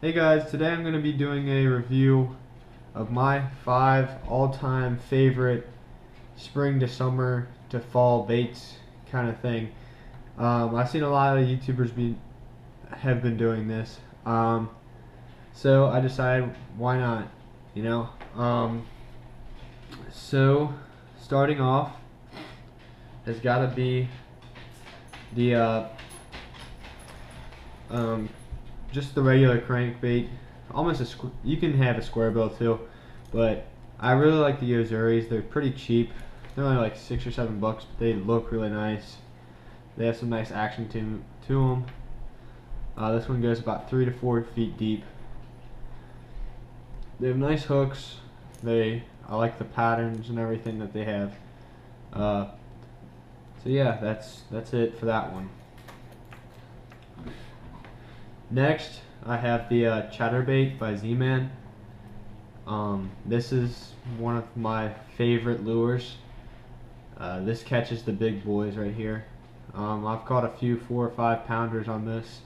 Hey guys, today I'm going to be doing a review of my 5 all-time favorite spring to summer to fall baits kind of thing. I've seen a lot of YouTubers have been doing this, so I decided why not, you know. So starting off has got to be the um, just the regular crankbait. You can have a square bill too, but I really like the Yozuris. They're pretty cheap. They're only like $6 or $7, but they look really nice. They have some nice action to them. This one goes about 3 to 4 feet deep. They have nice hooks. I like the patterns and everything that they have. So yeah, that's it for that one. Next, I have the Chatterbait by Z-Man. This is one of my favorite lures. This catches the big boys right here. I've caught a few 4 or 5 pounders on this.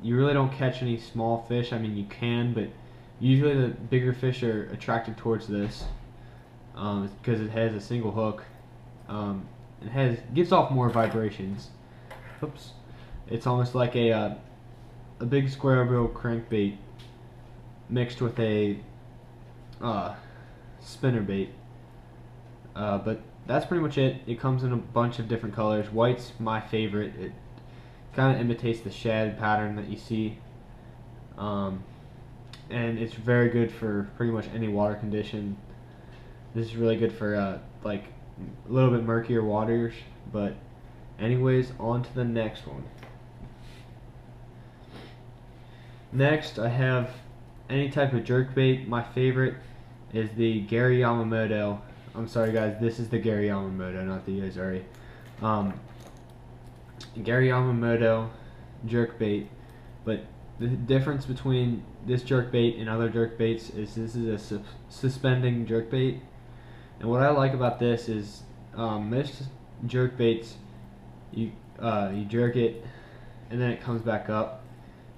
You really don't catch any small fish. I mean, you can, but usually the bigger fish are attracted towards this because it has a single hook. It gives off more vibrations. Oops. It's almost like a big square bill crankbait mixed with a spinner bait. But that's pretty much it. It comes in a bunch of different colors. White's my favorite. It kind of imitates the shad pattern that you see. And it's very good for pretty much any water condition. This is really good for like a little bit murkier waters. But anyways, on to the next one. Next, I have any type of jerkbait. My favorite is the Gary Yamamoto. I'm sorry guys, this is the Gary Yamamoto, not the Yozuri. Gary Yamamoto jerkbait, but the difference between this jerkbait and other jerkbaits is this is a suspending jerkbait. And what I like about this is most jerkbaits, you jerk it and then it comes back up.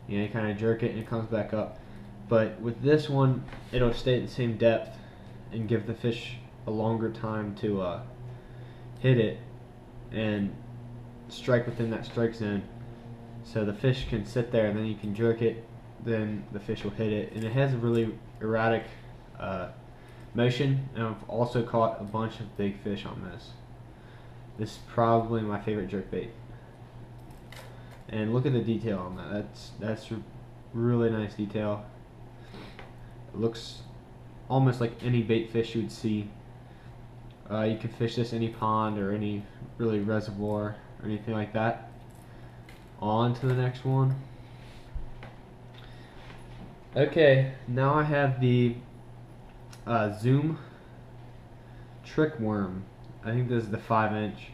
You kind of jerk it and it comes back up. But with this one, it'll stay at the same depth and give the fish a longer time to hit it and strike within that strike zone. So the fish can sit there and then you can jerk it, then the fish will hit it. And it has a really erratic motion, and I've also caught a bunch of big fish on this. This is probably my favorite jerkbait. And look at the detail on that. That's really nice detail. It looks almost like any bait fish you would see. You can fish this any pond or any really reservoir or anything like that. On to the next one. Okay, now I have the Zoom Trick Worm. I think this is the 5-inch.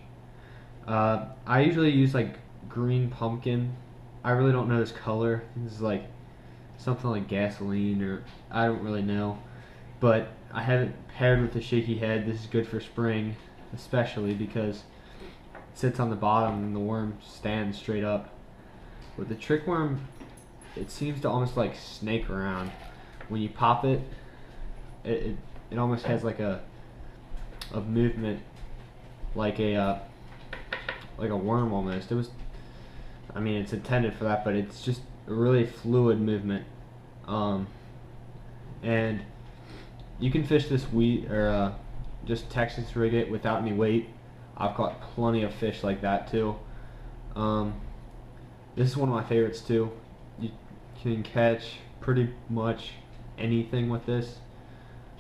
I usually use like green pumpkin. I really don't know this color. This is like something like gasoline, or I don't really know. But I have it paired with the shaky head. This is good for spring, especially because it sits on the bottom and the worm stands straight up. With the trick worm, it seems to almost like snake around. When you pop it, it almost has like a movement, like a worm almost. I mean, it's intended for that, but it's just a really fluid movement. And you can fish this just Texas rig it without any weight. I've caught plenty of fish like that too. This is one of my favorites too. You can catch pretty much anything with this.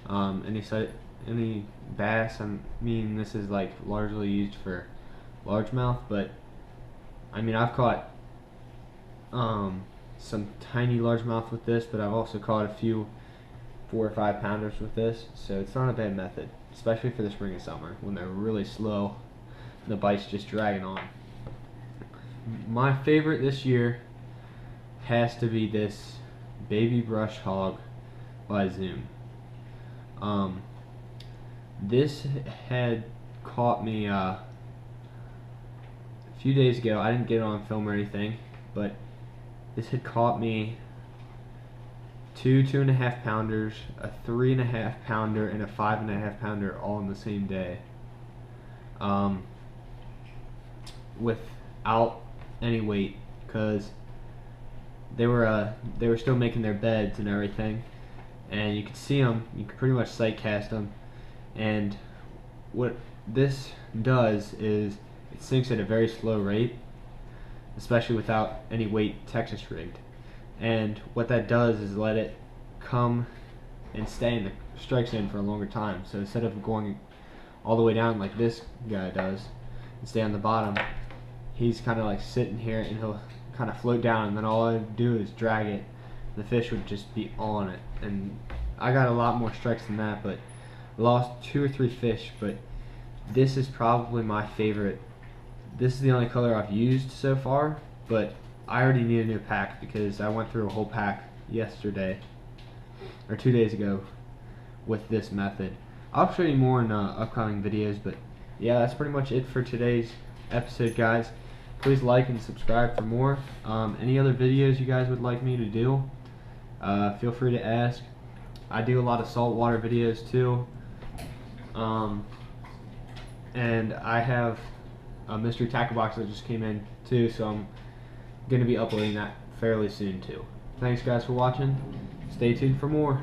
Any bass. I mean, this is like largely used for largemouth, but I mean, I've caught some tiny largemouth with this, but I've also caught a few 4 or 5 pounders with this, so it's not a bad method, especially for the spring and summer when they're really slow and the bite's just dragging on. My favorite this year has to be this Baby Brush Hog by Zoom. This had caught me a few days ago. I didn't get it on film or anything, but This had caught me 2.5 pounders, a 3.5 pounder, and a 5.5 pounder all in the same day, without any weight, because they were still making their beds and everything, and you could see them. You could pretty much sight cast them, and what this does is it sinks at a very slow rate, especially without any weight Texas rigged. And what that does is let it come and stay in the strike zone for a longer time. So instead of going all the way down like this guy does and stay on the bottom, he's kind of like sitting here and he'll kind of float down, and then all I do is drag it. The fish would just be on it. And I got a lot more strikes than that, but lost 2 or 3 fish. But this is probably my favorite. This is the only color I've used so far, but I already need a new pack because I went through a whole pack yesterday or 2 days ago with this method. I'll show you more in upcoming videos, but yeah, that's pretty much it for today's episode, guys. Please like and subscribe for more. Any other videos you guys would like me to do, feel free to ask. I do a lot of saltwater videos too, and I have a mystery tackle box that just came in too, so I'm going to be uploading that fairly soon too. Thanks guys for watching. Stay tuned for more.